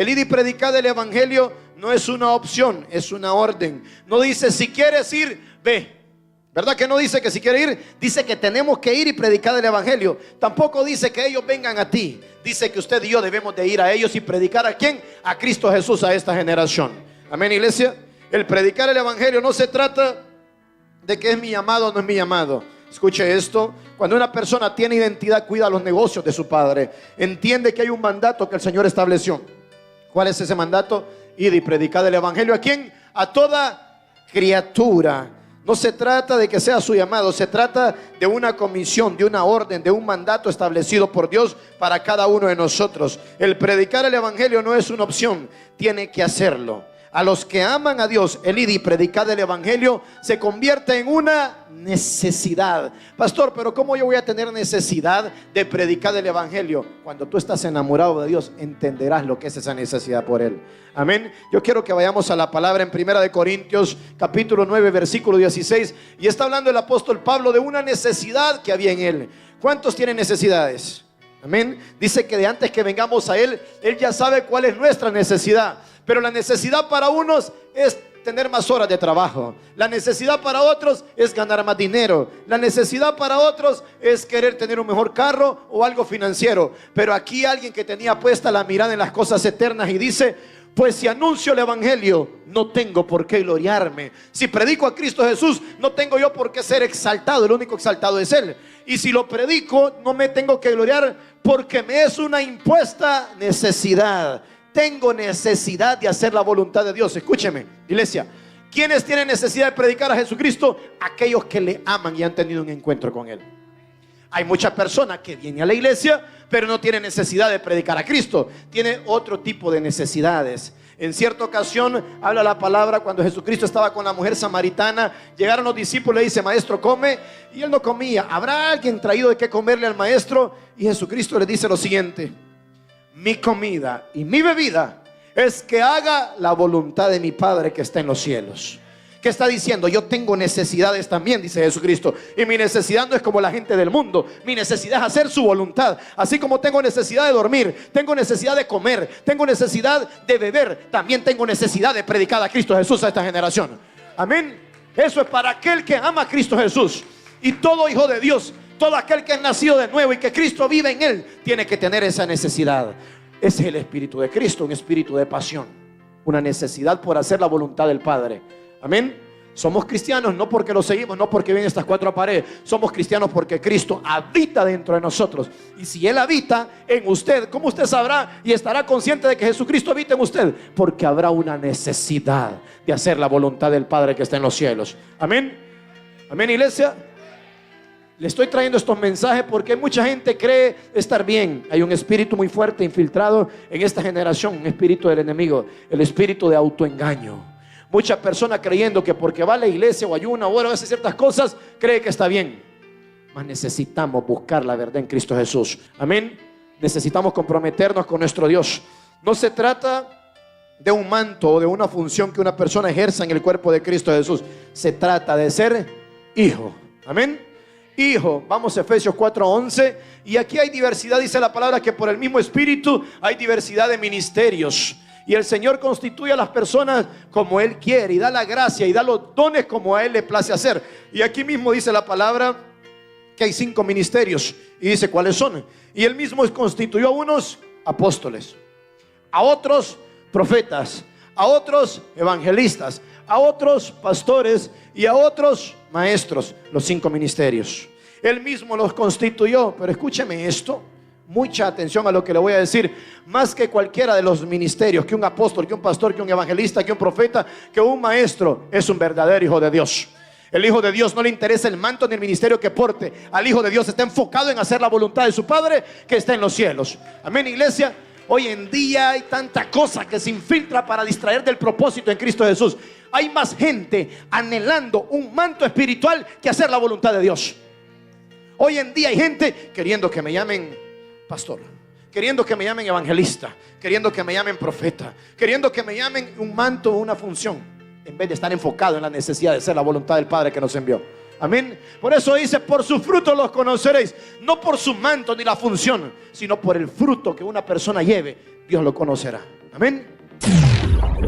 El ir y predicar del evangelio no es una opción, es una orden. No dice si quieres ir, ve. ¿Verdad que no dice que si quiere ir? Dice que tenemos que ir y predicar el evangelio. Tampoco dice que ellos vengan a ti. Dice que usted y yo debemos de ir a ellos y predicar ¿a quién? A Cristo Jesús, a esta generación. Amén, iglesia. El predicar el evangelio no se trata de que es mi llamado o no es mi llamado. Escuche esto: cuando una persona tiene identidad, cuida los negocios de su padre, entiende que hay un mandato que el Señor estableció. ¿Cuál es ese mandato? Ir y predicar el evangelio. ¿A quién? A toda criatura. No se trata de que sea su llamado, se trata de una comisión, de una orden, de un mandato establecido por Dios para cada uno de nosotros. El predicar el evangelio no es una opción, tiene que hacerlo. A los que aman a Dios, el ir y predicar el evangelio se convierte en una necesidad. Pastor, pero ¿cómo yo voy a tener necesidad de predicar el evangelio? Cuando tú estás enamorado de Dios, entenderás lo que es esa necesidad por Él. Amén. Yo quiero que vayamos a la palabra en 1 Corintios capítulo 9 versículo 16. Y está hablando el apóstol Pablo de una necesidad que había en él. ¿Cuántos tienen necesidades? Amén. Dice que de antes que vengamos a Él, Él ya sabe cuál es nuestra necesidad. Pero la necesidad para unos es tener más horas de trabajo. La necesidad para otros es ganar más dinero. La necesidad para otros es querer tener un mejor carro o algo financiero. Pero aquí alguien que tenía puesta la mirada en las cosas eternas y dice: pues si anuncio el evangelio, no tengo por qué gloriarme. Si predico a Cristo Jesús, no tengo yo por qué ser exaltado. El único exaltado es Él. Y si lo predico, no me tengo que gloriar, porque me es una impuesta necesidad. Tengo necesidad de hacer la voluntad de Dios. Escúcheme, iglesia. ¿Quiénes tienen necesidad de predicar a Jesucristo? Aquellos que le aman y han tenido un encuentro con Él. Hay muchas personas que vienen a la iglesia, pero no tienen necesidad de predicar a Cristo. Tiene otro tipo de necesidades. En cierta ocasión habla la palabra cuando Jesucristo estaba con la mujer samaritana. Llegaron los discípulos y le dice: maestro, come. Y él no comía. ¿Habrá alguien traído de qué comerle al maestro? Y Jesucristo le dice lo siguiente: mi comida y mi bebida es que haga la voluntad de mi Padre que está en los cielos. ¿Qué está diciendo? Yo tengo necesidades también, dice Jesucristo. Y mi necesidad no es como la gente del mundo. Mi necesidad es hacer su voluntad. Así como tengo necesidad de dormir, tengo necesidad de comer, tengo necesidad de beber, también tengo necesidad de predicar a Cristo Jesús a esta generación. Amén. Eso es para aquel que ama a Cristo Jesús. Y todo hijo de Dios, todo aquel que es nacido de nuevo y que Cristo vive en él, tiene que tener esa necesidad. Ese es el espíritu de Cristo, un espíritu de pasión, una necesidad por hacer la voluntad del Padre. Amén. Somos cristianos no porque lo seguimos, no porque vienen estas cuatro paredes. Somos cristianos porque Cristo habita dentro de nosotros. Y si Él habita en usted, ¿cómo usted sabrá y estará consciente de que Jesucristo habita en usted? Porque habrá una necesidad de hacer la voluntad del Padre que está en los cielos. Amén. Amén, iglesia. Le estoy trayendo estos mensajes porque mucha gente cree estar bien. Hay un espíritu muy fuerte infiltrado en esta generación, un espíritu del enemigo, el espíritu de autoengaño. Muchas personas creyendo que porque va a la iglesia o ayuna o hace ciertas cosas, cree que está bien. Mas necesitamos buscar la verdad en Cristo Jesús. Amén. Necesitamos comprometernos con nuestro Dios. No se trata de un manto o de una función que una persona ejerza en el cuerpo de Cristo Jesús. Se trata de ser hijo. Amén. Hijo. Vamos a Efesios 4:11. Y aquí hay diversidad, dice la palabra, que por el mismo espíritu hay diversidad de ministerios. Y el Señor constituye a las personas como Él quiere y da la gracia y da los dones como a Él le place hacer. Y aquí mismo dice la palabra que hay 5 ministerios y dice cuáles son. Y Él mismo constituyó a unos apóstoles, a otros profetas, a otros evangelistas, a otros pastores y a otros maestros. Los 5 ministerios Él mismo los constituyó. Pero escúcheme esto, mucha atención a lo que le voy a decir. Más que cualquiera de los ministerios, que un apóstol, que un pastor, que un evangelista, que un profeta, que un maestro, es un verdadero hijo de Dios. El hijo de Dios no le interesa el manto ni el ministerio que porte. Al hijo de Dios está enfocado en hacer la voluntad de su Padre que está en los cielos. Amén, iglesia. Hoy en día hay tanta cosa que se infiltra para distraer del propósito en Cristo Jesús. Hay más gente anhelando un manto espiritual que hacer la voluntad de Dios. Hoy en día hay gente queriendo que me llamen pastor, queriendo que me llamen evangelista, queriendo que me llamen profeta, queriendo que me llamen un manto o una función, en vez de estar enfocado en la necesidad de hacer la voluntad del Padre que nos envió. Amén. Por eso dice: por sus frutos los conoceréis. No por su manto ni la función, sino por el fruto que una persona lleve, Dios lo conocerá. Amén.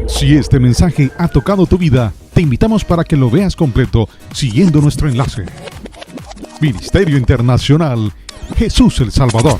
Si este mensaje ha tocado tu vida, te invitamos para que lo veas completo siguiendo nuestro enlace. Ministerio Internacional Jesús el Salvador.